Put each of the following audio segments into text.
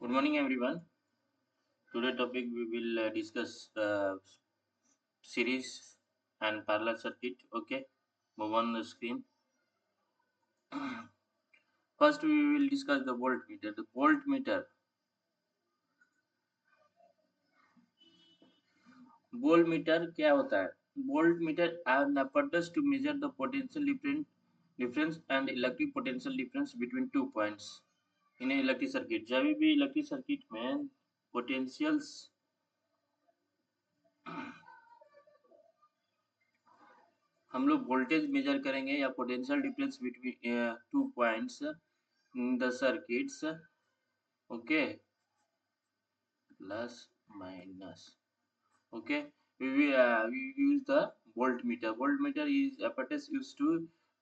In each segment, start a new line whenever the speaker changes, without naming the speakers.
Good morning, everyone. Today topic we will discuss series and parallel circuit. Okay, move on the screen. First, we will discuss the voltmeter. The voltmeter क्या होता है? Voltmeter are an apparatus to measure the potential difference and electric potential difference between 2 points in an electric circuit. जब भी electric circuit में potentials हम लोग voltage measure करेंगे या potential difference between 2 points in the circuits. Okay, plus minus. Okay, we use the voltmeter. Voltmeter is apparatus used to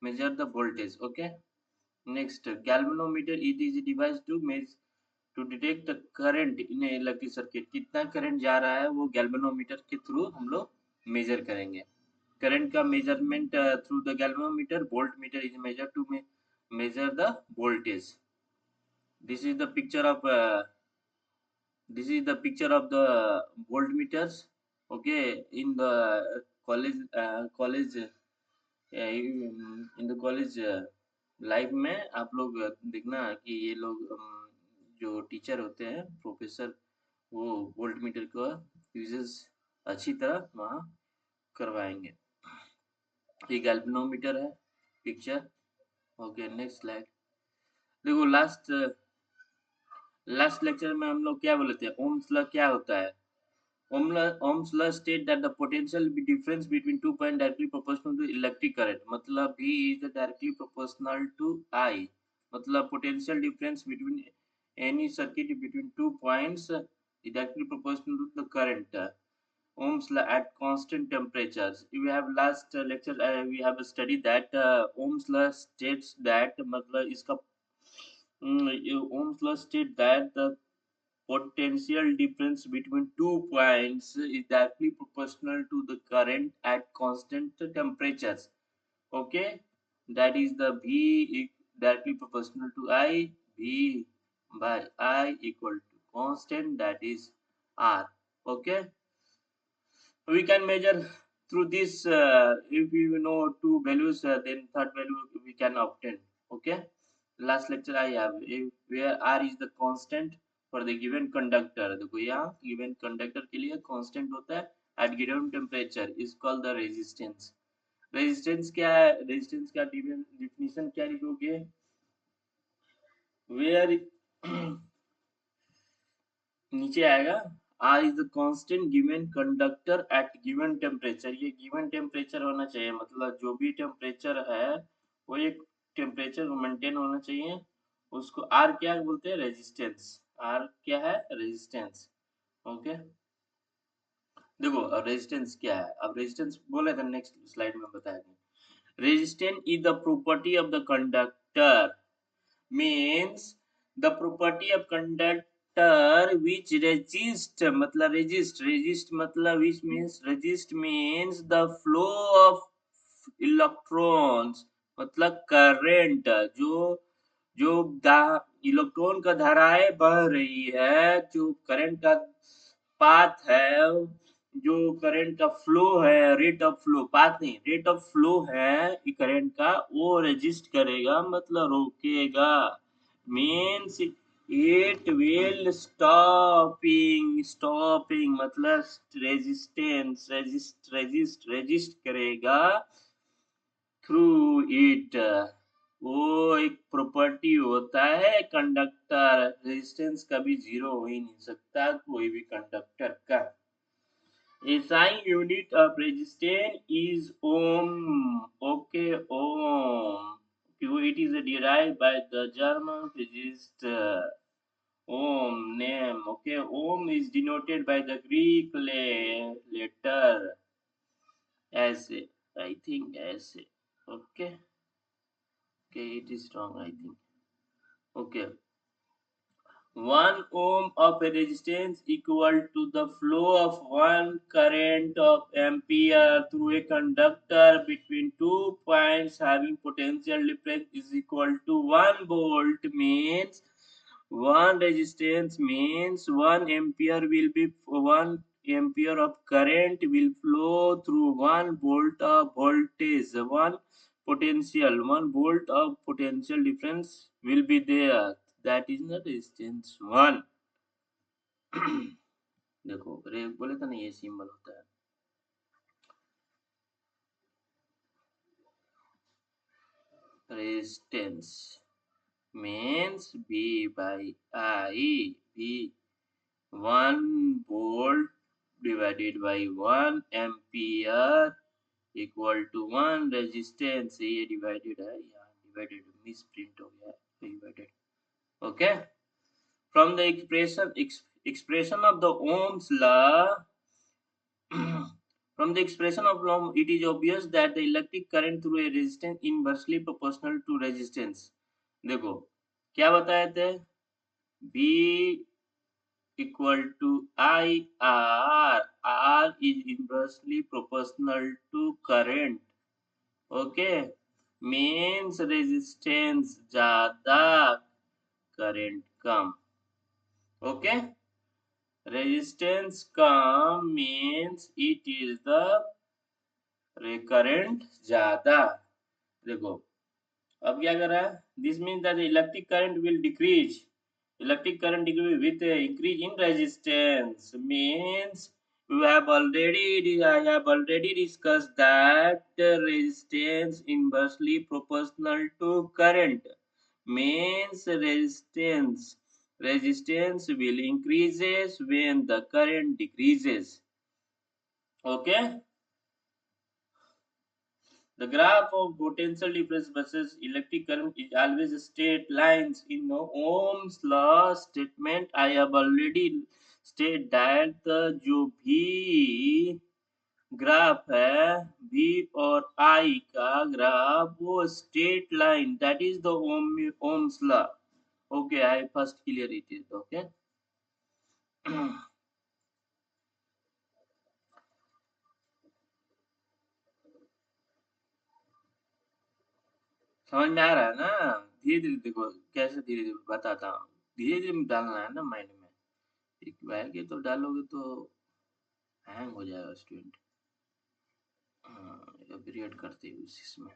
measure the voltage. Okay, next galvanometer. It is a device to detect the current in a electric circuit. कितना current जा रहा है वो galvanometer के through हम लोग major करेंगे. Current का measurement through the galvanometer. Voltmeter is measured to measure the voltage. This is the picture of the voltmeters. Okay, in the college in the college life में आप लोग देखना कि ये लोग जो टीचर होते हैं प्रोफेसर वो वोल्टमीटर का यूजेस अच्छी तरह वहाँ करवाएंगे. ये गैल्वेनोमीटर है पिक्चर. Okay, next slide. देखो लास्ट लेक्चर में हम लोग क्या बोले थे? ओम्स लॉ क्या होता है? Ohm's law state that the potential difference between 2 points directly proportional to electric current. मतलब V is directly proportional to I. मतलब potential difference between any circuit between 2 points is directly proportional to the current. Ohm's law at constant temperatures. We have last lecture we have studied that Ohm's law states that मतलब इसका Ohm's law states that the potential difference between 2 points is directly proportional to the current at constant temperatures. Okay, that is the V directly proportional to I. V by I equal to constant, that is R. Okay, we can measure through this. If we know two values, then third value we can obtain. Okay, last lecture I have where R is the constant for the given conductor. देखो यहाँ given conductor के लिए constant होता है at given temperature is called the resistance. Resistance क्या है? Resistance का definition क्या लिखोगे? Where नीचे आएगा R is the constant given conductor at given temperature. ये given temperature होना चाहिए, मतलब जो भी temperature है वो एक temperature मेंटेन होना चाहिए. उसको R क्या बोलते हैं? रेजिस्टेंस. R क्या है? रेजिस्टेंस. ओके, देखो रेजिस्टेंस क्या है. अब रेजिस्टेंस बोले तो नेक्स्ट स्लाइड में बताएंगे. Resistance is the property of the conductor. Means the property of conductor which resist मतलब resist मतलब which means resist means the flow of electrons मतलब current जो जो इलेक्ट्रॉन का धाराएं बह रही है, जो करंट का पाथ है, जो करंट का फ्लो है, रेट ऑफ फ्लो, पाथ नहीं रेट ऑफ फ्लो है करंट का, वो रेजिस्ट करेगा मतलब रोकेगा. मीन्स इट विल स्टॉपिंग मतलब रेजिस्ट करेगा थ्रू इट. वो एक प्रॉपर्टी होता है कंडक्टर. रेजिस्टेंस कभी जीरो हो ही नहीं सकता कोई भी कंडक्टर का. A SI unit of resistance is ohm. Okay, ohm. It is derived by the German physicist Ohm name. Okay, ohm is denoted by the Greek letter as I think as. Okay, okay, it is wrong. I think. Okay. 1 ohm of a resistance equal to the flow of 1 current of ampere through a conductor between 2 points having potential difference is equal to 1 volt. Means One resistance means 1 ampere will be 1 ampere of current will flow through 1 volt of voltage. One volt of potential difference will be there. That is the resistance one. देखो बोले था ना ये symbol होता है resistance means V by I. V 1 volt divided by 1 ampere equal to 1 resistance. ये divided है यहाँ divided misprint हो गया divided. Okay. From the expression of the Ohm's law. From the expression of law, it is obvious that the electric current through a resistance inversely proportional to resistance. देखो क्या बताए थे B equal to IR. R is inversely proportional to current. Okay, means resistance ज़्यादा current come. Okay, resistance come means it is the current ज़्यादा. देखो अब क्या कर रहा है this means that electric current will decrease. Electric current decrease with increase in resistance means I have already discussed that resistance inversely proportional to current means resistance will increases when the current decreases. Okay. The graph of potential difference versus electric current is always straight lines. In the Ohm's law statement, I have already stated that जो भी graph है V और I का graph वो straight line, that is the Ohm's law. Okay, I first clear it. Okay. समझ में आ रहा है ना. धीरे धीरे देखो कैसे धीरे धीरे बताता हूँ. धीरे धीरे डालना है ना माइंड में. एक बह के तो डालोगे तो हैंग हो जाएगा स्टूडेंट. अपग्रेड करते हैं इसमें.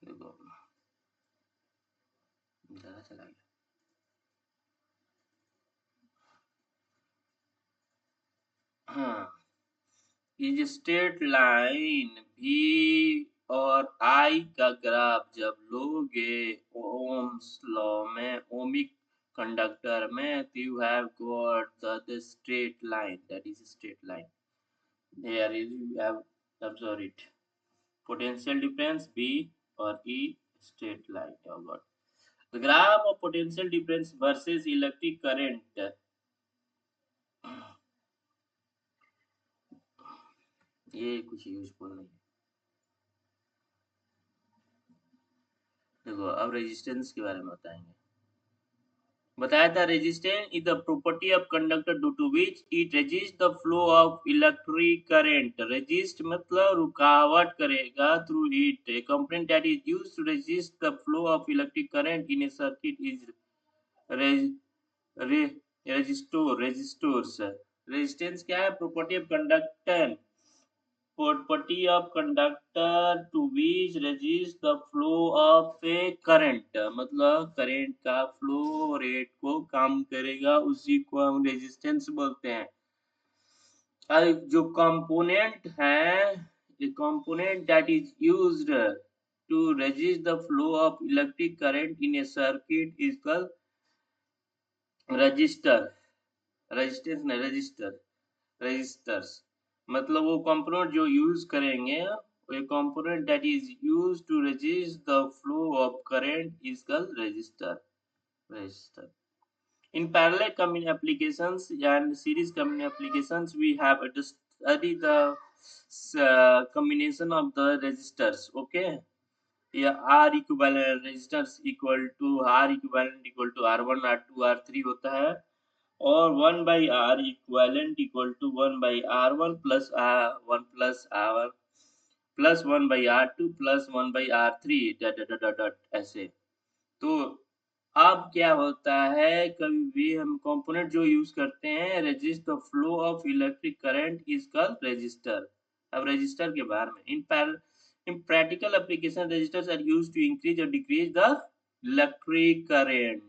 देखो ज़्यादा चला गया. हाँ इज स्ट्रेट लाइन भी और आई का ग्राफ जब लोगे ओम्स लॉ में ओमिक कंडक्टर में तो you have got the straight line. That is straight line. Here is you have observed it. Potential difference B or E straight line. You have got the graph of potential difference versus electric current. ये कुछ useful नहीं. देखो अब resistance के बारे में बताएंगे. बताया था resistance is the property of conductor due to which it resist the flow of electric current. Resist मतलब रुकावट करेगा through it. A component that is used to resist the flow of electric current in a circuit is resistors. Resistance क्या है property of conductor. property of conductor to which resist the flow of a current. मतलब current का flow rate को कम करेगा उसी को हम resistance बोलते हैं. जो कंपोनेंट है the component that is used to resist the flow of electric current in a circuit is called resistor. resistance नहीं resistors. मतलब वो कंपोनेंट जो यूज करेंगे a component that is used to resist the flow of current is called resistor. In parallel applications and series applications, we have to study the combination of the resistors. Okay. Yeah, R equivalent resistors equal to R equivalent equal to R1 R2 R3 होता है. और 1 by R equivalent equal to 1 by R1 plus R1 plus R1 plus 1 by R2 plus 1 by R3 ऐसे. तो अब क्या होता है, कभी भी हम कंपोनेंट जो यूज़ करते हैं, resist the flow of electric current is called resistor. अब रेजिस्टर के बारे में, in practical application resistors are used to increase और डिक्रीज द इलेक्ट्रिक करंट।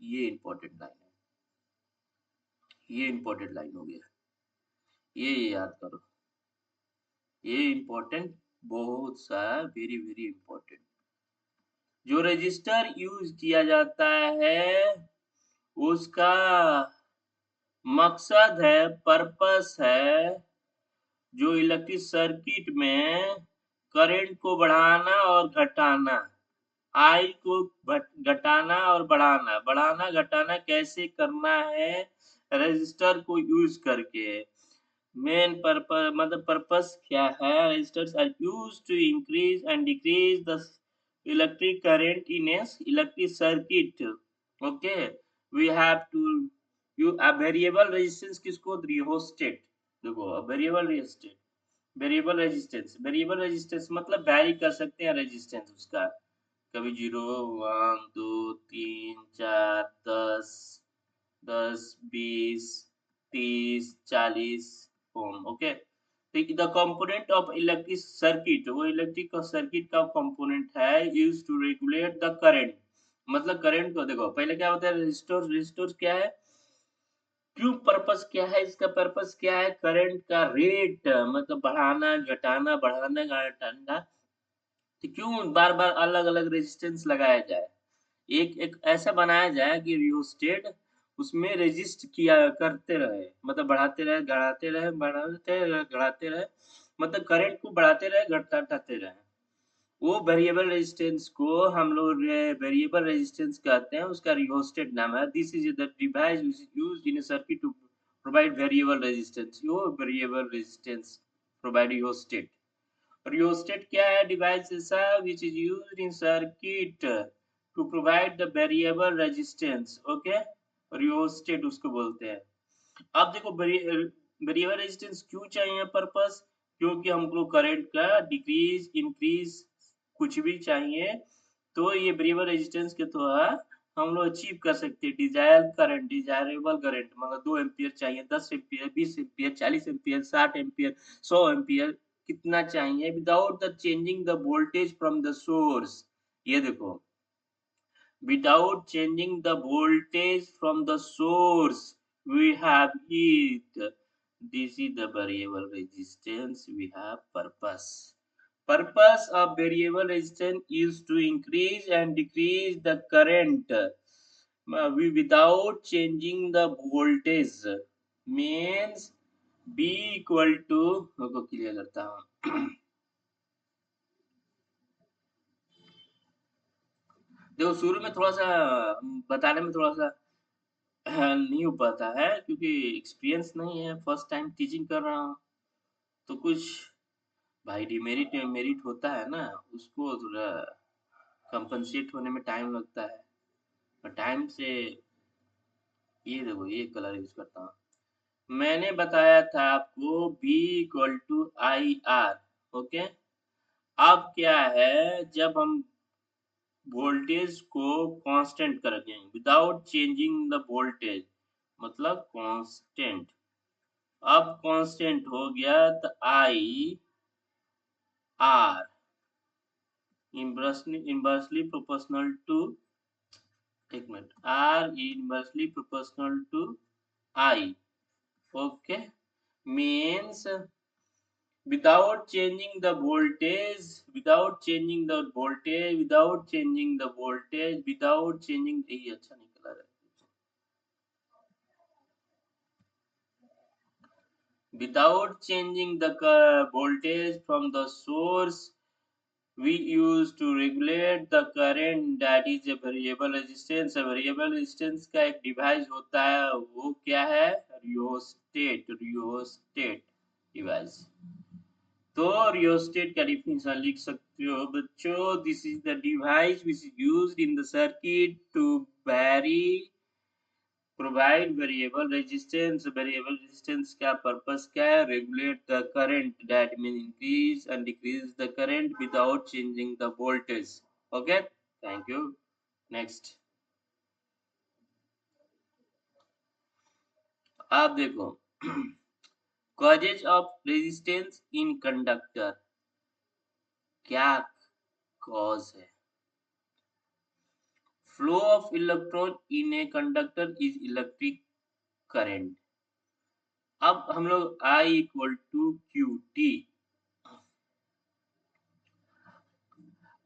ये इम्पोर्टेंट लाइन है, ये इम्पोर्टेंट लाइन हो गया, ये याद करो, ये इम्पोर्टेंट बहुत सा, वेरी वेरी इम्पोर्टेंट। जो रजिस्टर यूज़ किया जाता है, उसका मकसद है, पर्पस है, जो इलेक्ट्रिक सर्किट में करंट को बढ़ाना और घटाना, आई को घटाना और बढ़ाना, बढ़ाना घटाना कैसे करना है, रजिस्टर को यूज करके। मेन पर्पस मतलब पर्पस क्या है, resistors are used to increase and decrease the electric current in a electric circuit. Okay, we have to you a variable resistance किसको, रियोस्टेट। देखो वेरिएबल रेजिस्टेंस मतलब वैरी कर सकते हैं रेजिस्टेंस उसका, कभी 0, 1, 2, 3, 4, 10, 10, 20, 30, 40 ओम। ओके, ठीक, the component of electric circuit, वो इलेक्ट्रिक सर्किट का कंपोनेंट है, used to regulate the current. मतलब करंट को देखो, पहले क्या होता है, रेजिस्टर्स क्या है, क्यों पर्पस क्या है, इसका पर्पस क्या है, करंट का रेट मतलब बढ़ाना घटाना। तो क्यों बार-बार अलग-अलग रेजिस्टेंस लगाया जाए? एक एक ऐसा बनाया जाए कि रियोस्टेट उसमें रेजिस्ट किया करते रहे, मतलब बढ़ाते रहे, घटाते रहे, मतलब करंट को बढ़ाते रहे, घटाते रहे। वो वेरिएबल रेजिस्टेंस को हम लोग वेरिएबल रेजिस्टेंस कहते हैं, उसका रियोस्टेट नाम है। This is the device which is used in a circuit to provide variable resistance. यो variable resistance provide rheostat. Rheostat क्या है, डिवाइस ऐसा which is used in circuit to provide the variable resistance। Okay, rheostat उसको बोलते हैं। अब देखो variable resistance क्यों चाहिए पर्पस, क्योंकि हमको करंट का डिक्रीज इंक्रीज कुछ भी चाहिए, तो ये वेरिएबल रेजिस्टेंस के द्वारा हम लोग अचीव कर सकते हैं डिजायरेबल करंट, मतलब 2 एम्पीयर चाहिए, 10 ampere, 20 ampere, 40 ampere, 60 ampere, 100 ampere, कितना चाहिए without the changing the voltage from the source. ये देखो, without changing the voltage from the source we have it. This is the variable resistance, we have purpose of variable resistance is to increase and decrease the current without changing the voltage, means b equal to, को clear करता हूँ। देखो शुरू में थोड़ा सा बताने में थोड़ा सा हाँ, नहीं हो पाता है क्योंकि एक्सपीरियंस नहीं है, फर्स्ट टाइम टीचिंग कर रहा हूँ, तो कुछ भाई डिमेरिट मेरिट होता है ना, उसको थोड़ा कंपनसेट होने में टाइम लगता है, और टाइम से ये देखो ये कलर यूज़ करता हूँ। मैंने बताया था आपको B equal to I R. Okay, अब क्या है, जब हम वोल्टेज को कांस्टेंट कर देंगे विदाउट चेंजिंग द वोल्टेज, मतलब कांस्टेंट, अब कांस्टेंट हो गया तो I R inversely proportional to, एक मिनट, R inversely proportional to I. Okay, means without changing, ये अच्छा निकला है, without changing the voltage from the source we use to regulate the current, that is a variable resistance। a variable resistance का एक device होता है, वो क्या है, रियोस्टेट डिवाइस। तो रियोस्टेट का डिफिनेशन लिख सकते हो बच्चों, this is the device which is used in the circuit to vary provide variable resistance का पर्पस क्या है, regulate the current, that mean increase and decrease the current without changing the voltage. Okay, thank you, next. आप देखो causes of resistance in conductor, क्या cause है? Flow of electron in a conductor is electric current. अब हम लोग I equal to Q T,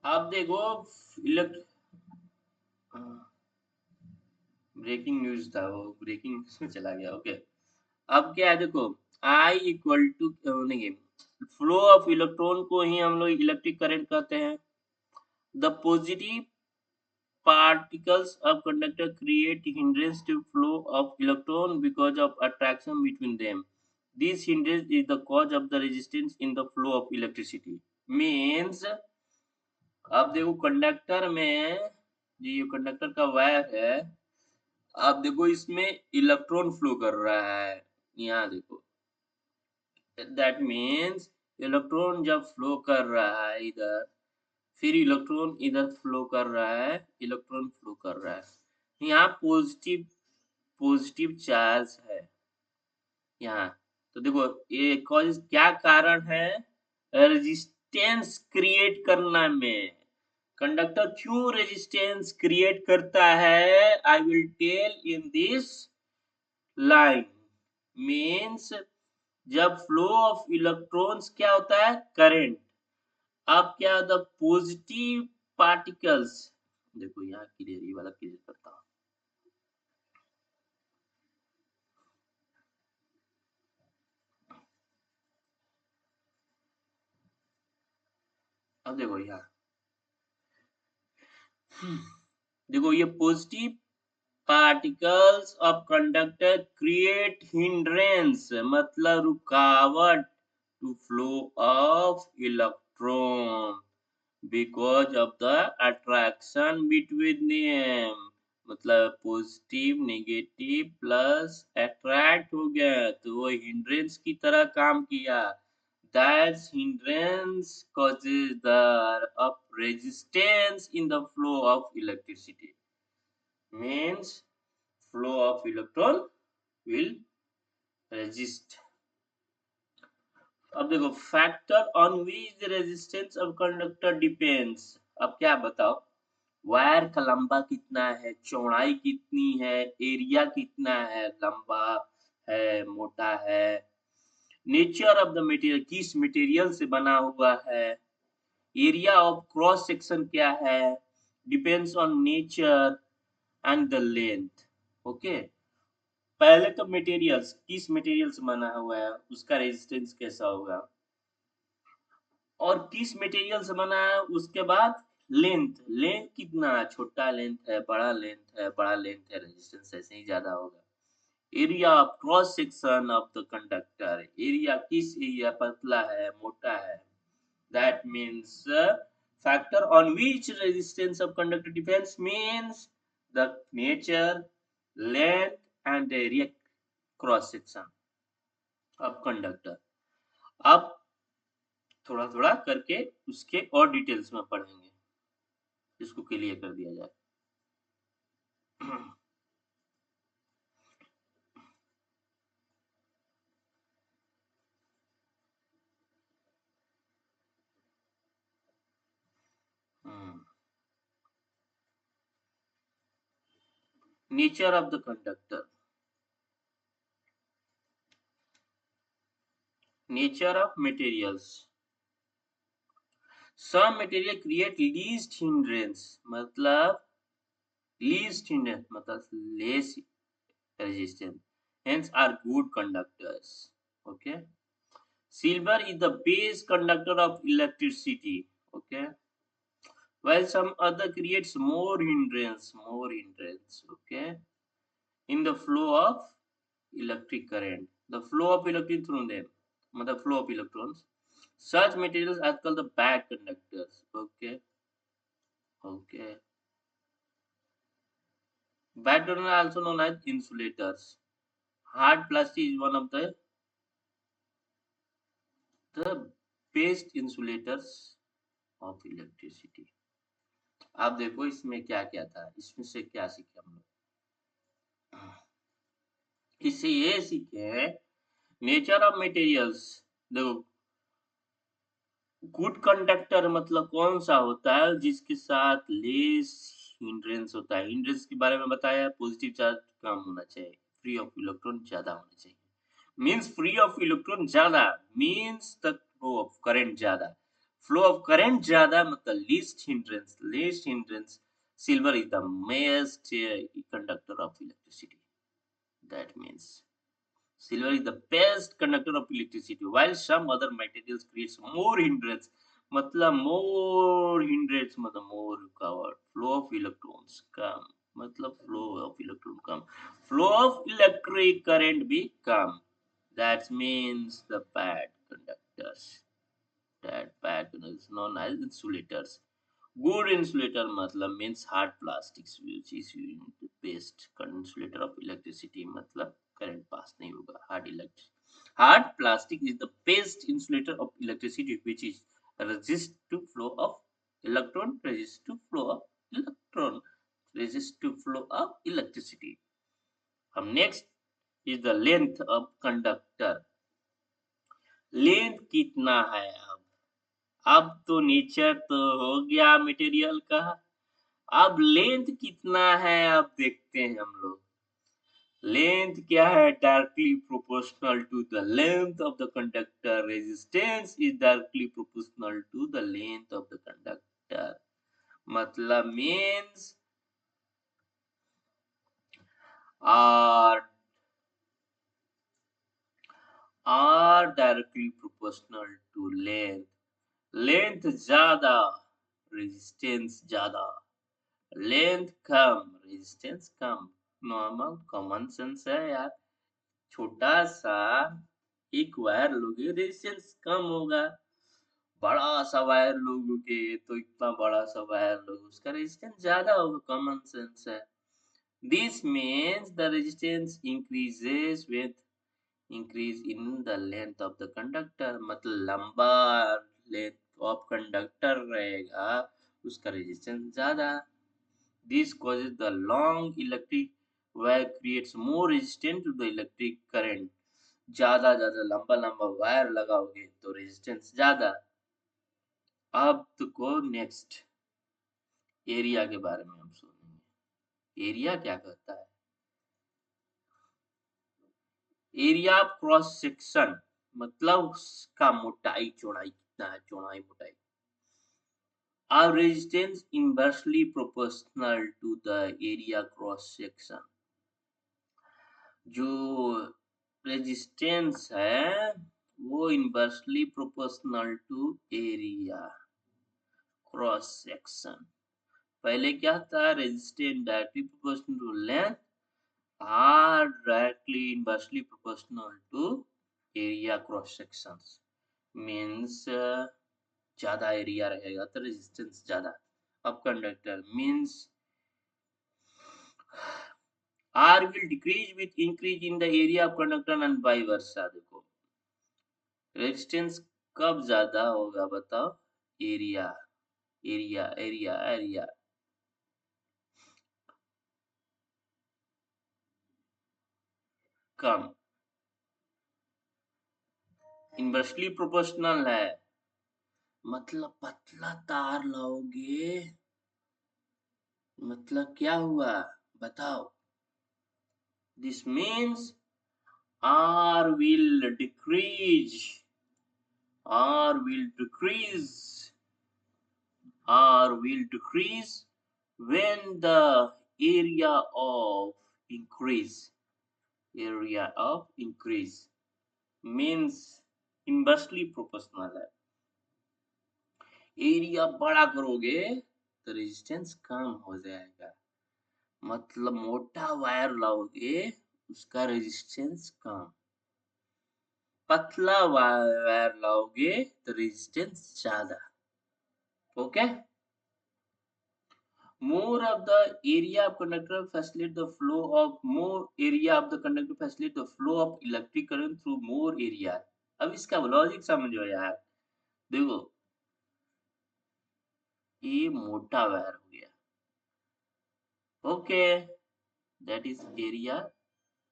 अब देखो elect breaking news था, वो ब्रेकिंग न्यूज में चला गया। ओके, अब क्या है देखो, I इक्वल टू नहीं, फ्लो ऑफ इलेक्ट्रॉन को ही हम लोग इलेक्ट्रिक करंट कहते हैं। The positive particles of conductor create hindrance to flow of electron because of attraction between them. This hindrance is the cause of the resistance in the flow of electricity. Means अब देखो conductor में, ये conductor का wire है, आप देखो इसमें electron flow कर रहा है, यहाँ देखो, दैट मीन्स इलेक्ट्रॉन जब फ्लो कर रहा है इधर, फिर इलेक्ट्रॉन इधर फ्लो कर रहा है, इलेक्ट्रॉन फ्लो कर रहा है, यहाँ पॉजिटिव पॉजिटिव चार्ज है यहाँ। तो देखो ये कॉज क्या कारण है, रेजिस्टेंस क्रिएट करना में। कंडक्टर क्यों रेजिस्टेंस क्रिएट करता है, I will tell in this line. Means जब फ्लो ऑफ इलेक्ट्रॉन्स क्या होता है, करंट। अब क्या होता है, पॉजिटिव पार्टिकल्स, देखो यहाँ क्लियर, ये वाला क्लियर करता हूँ। अब देखो यहाँ, देखो ये positive particles of conductor create hindrance, मतलब रुकावट to flow of electron because of the attraction between them. मतलब पॉजिटिव नेगेटिव प्लस अट्रैक्ट हो गया तो वो हिंड्रेंस की तरह काम किया। That hindrance causes the of resistance in the flow of electricity. Means flow of electron will resist. अब देखो factor on which resistance of conductor depends. अब क्या बताओ, वायर का लंबा कितना है, चौड़ाई कितनी है, एरिया कितना है, लंबा है मोटा है, नेचर ऑफ द मटेरियल, किस मटेरियल से बना हुआ है, एरिया ऑफ क्रॉस सेक्शन क्या है, depends on nature and the length. Okay, पहले तो मटेरियल्स, किस मटेरियल से बना हुआ है, उसका रेजिस्टेंस कैसा होगा, और किस मटेरियल से बना है, उसके बाद लेंथ, लेंथ कितना है, छोटा लेंथ है, बड़ा लेंथ है, बड़ा लेंथ है, रेजिस्टेंस ऐसे ही ज्यादा होगा। Area of cross section of the conductor, area किस एरिया, पतला है मोटा है, that means factor on which resistance of conductor depends means the nature, length and the area cross section of conductor। अब थोड़ा थोड़ा करके उसके और डिटेल्स में पढ़ेंगे, इसको क्लियर कर दिया जाए। Nature of the conductor, nature of materials, some material create least hindrance, मतलब least hindrance मतलब less resistance, hence are good conductors। Okay, silver is the base conductor of electricity, okay, while some other creates more hindrance, okay, in the flow of electric current, the flow of electron through them, the flow of electrons, such materials are called the bad conductors। Okay, okay, bad conductors are also known as insulators। Hard plastic is one of the best insulators of electricity। आप देखो इसमें क्या क्या था, इसमें से क्या सीखे हम लोग। इससे ये सीखे नेचर ऑफ मटेरियल्स। देखो, गुड कंडक्टर मतलब कौन सा होता है जिसके साथ लेस हिंड्रेंस होता है। हिंड्रेंस के बारे में बताया, पॉजिटिव चार्ज कम होना चाहिए, फ्री ऑफ इलेक्ट्रॉन ज्यादा होना चाहिए। मीन्स फ्री ऑफ इलेक्ट्रॉन ज्यादा means the flow of current ज्यादा। फ्लो ऑफ करंट ज्यादा मतलब least hindrance. Least hindrance, silver is the best conductor of electricity. That means silver is the best conductor of electricity, while some other materials creates more hindrance. मतलब more hindrance मतलब more रुकावट। Flow of electrons कम मतलब flow of electron come. Flow of electric current भी कम। That means the bad conductors. That bad conductors known as insulators. Good insulator मतलब means hard plastics which is the best insulator of electricity मतलब current pass नहीं होगा। Hard plastic is the best insulator of electricity which is resist to flow of electron, resist to flow of electron, resist to flow of electricity. अब next is the length of conductor. Length कितना है अब तो nature तो हो गया material का। अब लेंथ कितना है अब देखते हैं हम लोग। लेंथ क्या है? Directly proportional to the length of the conductor. Resistance is directly proportional to the length of the conductor. मतलब means R directly proportional to length. Length ज्यादा, रेजिस्टेंस ज्यादा। लेंथ कम, रेजिस्टेंस कम। नॉर्मल कॉमन सेंस है यार। छोटा सा एक वायर लोगे, रेजिस्टेंस कम होगा। बड़ा सा वायर लोगे तो इतना बड़ा सा वायर लोगे, उसका रेजिस्टेंस ज्यादा होगा। कॉमन सेंस है। This means the resistance increases with increase in the length of the conductor. मतलब लंबा लेंथ ऑफ कंडक्टर रहेगा, उसका रेजिस्टेंस ज्यादा। This causes the long electric wire creates more resistance to the electric current. ज्यादा ज्यादा लंबा लंबा वायर लगाओगे तो रेजिस्टेंस ज्यादा। अब को नेक्स्ट एरिया के बारे में हम सुनेंगे। एरिया क्या करता है? एरिया ऑफ क्रॉस सेक्शन मतलब उसका मोटाई चौड़ाई कितना है, चौड़ाई मोटाई। Our resistance inversely proportional to the area cross section। जो रेजिस्टेंस है वो inversely proportional to area cross section. पहले क्या था? Resistance directly proportional to length, R directly inversely proportional to area cross section. Means ज्यादा एरिया रहेगा तो resistance ज्यादा। अब conductor means R will decrease with increase in the area of conductor and vice versa। देखो resistance कब ज्यादा होगा बताओ? एरिया एरिया एरिया एरिया कम। इनवर्सली प्रोपोर्शनल है मतलब पतला तार लाओगे मतलब क्या हुआ बताओ? This means R will decrease, R will decrease, R will decrease when the area of increase, area of increase means inversely proportional है। एरिया बड़ा करोगे तो रेजिस्टेंस कम हो जाएगा। मतलब मोटा वायर लाओगे उसका रेजिस्टेंस कम, पतला वायर लाओगे तो रेजिस्टेंस ज्यादा। Okay. More of the area of conductor facilitate the flow of more area of the conductor facilitate the flow of electric current through more area। अब इसका लॉजिक समझो यार। देखो ये मोटा वायर हो गया, ओके, दैट इज एरिया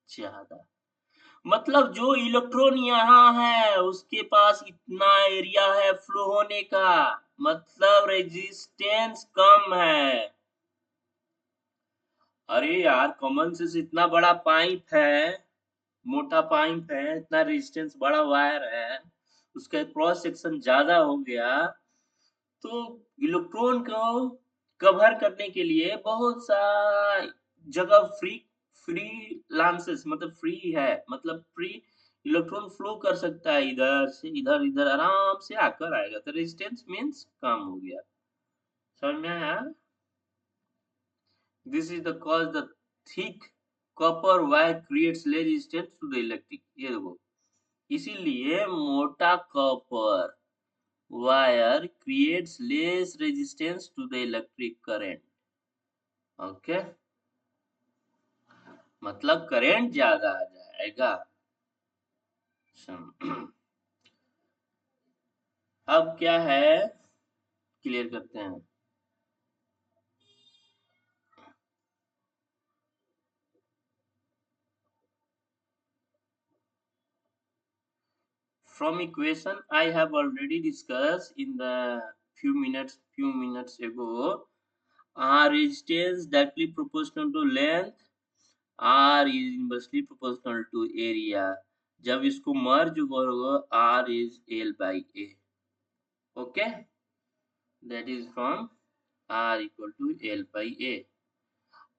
ज्यादा। मतलब जो इलेक्ट्रॉन यहाँ है उसके पास इतना एरिया है फ्लो होने का, मतलब रेजिस्टेंस कम है। अरे यार कॉमन सेंस, इतना बड़ा पाइप है, मोटा पाइप है, इतना रेजिस्टेंस बड़ा वायर है, उसका क्रॉस सेक्शन ज्यादा हो गया, तो इलेक्ट्रॉन को कवर करने के लिए बहुत सा जगह फ्री फ्री लांसेस, मतलब फ्री है, मतलब फ्री इलेक्ट्रॉन फ्लो कर सकता है, इधर से इधर, इधर आराम से आकर आएगा, तो रेजिस्टेंस मींस कम हो गया। समझ में आया? This is the cause the thick copper wire creates less resistance to the electric. ये देखो, इसीलिए मोटा copper wire creates less resistance to the electric current। Okay, मतलब करंट ज्यादा आ जाएगा। अब क्या है, क्लियर करते हैं। From equation I have already discussed in the few minutes ago, R resistance directly proportional to length, R is inversely proportional to area। जब इसको मर्ज करोगे R is L by A। Okay, that is from R equal to L by A।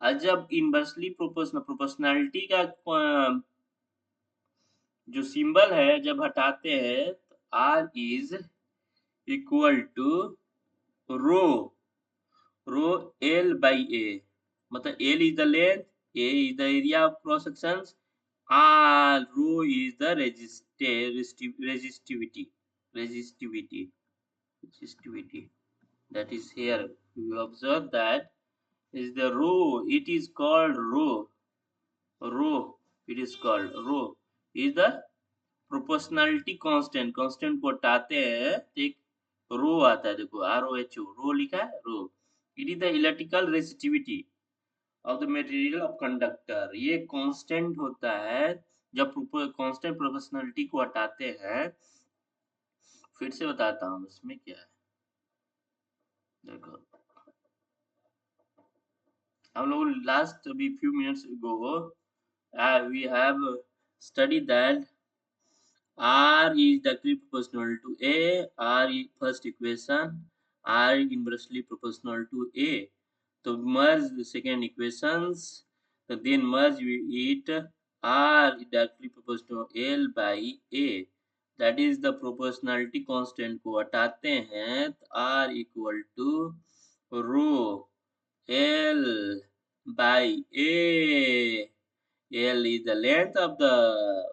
और जब inversely proportionality का जो symbol है जब हटाते हैं, तो R is equal to rho, rho L by A, मतलब L is the length, A is the area of cross sections, R rho is the resistivity, resistivity, resistivity, that is here. You observe that is the rho, it is called rho, rho, it is called rho is the proportionality constant, constant को हटाते हैं तो एक रो आता है, देखो R O H O, rho लिखा है, rho. It is the electrical resistivity of the material of conductor. ये कांस्टेंट होता है जब कांस्टेंट प्रोपोर्शनलिटी को हटाते हैं। फिर से बताता हूँ इसमें क्या है, देखो हम लोग लास्ट अभी few minutes ago we have studied that R is directly proportional to A, R is first equation, R inversely proportional to A. So merge the second equations, so then merge it, R is directly proportional to L by A. That is the proportionality constant को हटाते हैं तो R equal to rho L by A। L is the length of the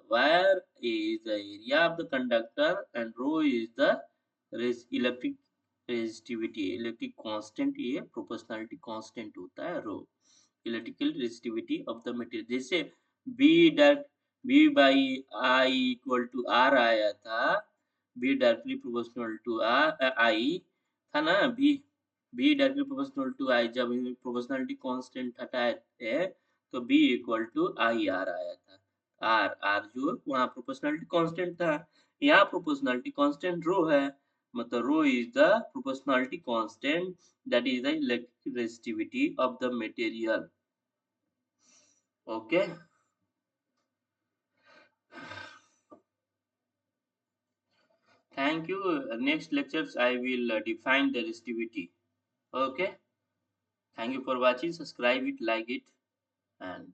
wire, A is the area of the conductor, and rho is the electric resistivity, electric constant। ये proportionality constant होता है rho, electrical resistivity of the material। जैसे B that B by I equal to R आया था, B directly proportional to I था ना, B directly proportional to I, जब proportionality constant हटाए थे तो B equal to I R आया था। आर आर जो वहाँ प्रोपोर्शनलिटी कांस्टेंट था, यहाँ प्रोपोर्शनलिटी कांस्टेंट रो है, मतलब rho is the proportionality constant that is the electric resistivity of the material. Okay, thank you। Next lectures I will define the resistivity। Okay, thank you for watching, subscribe it, like it, and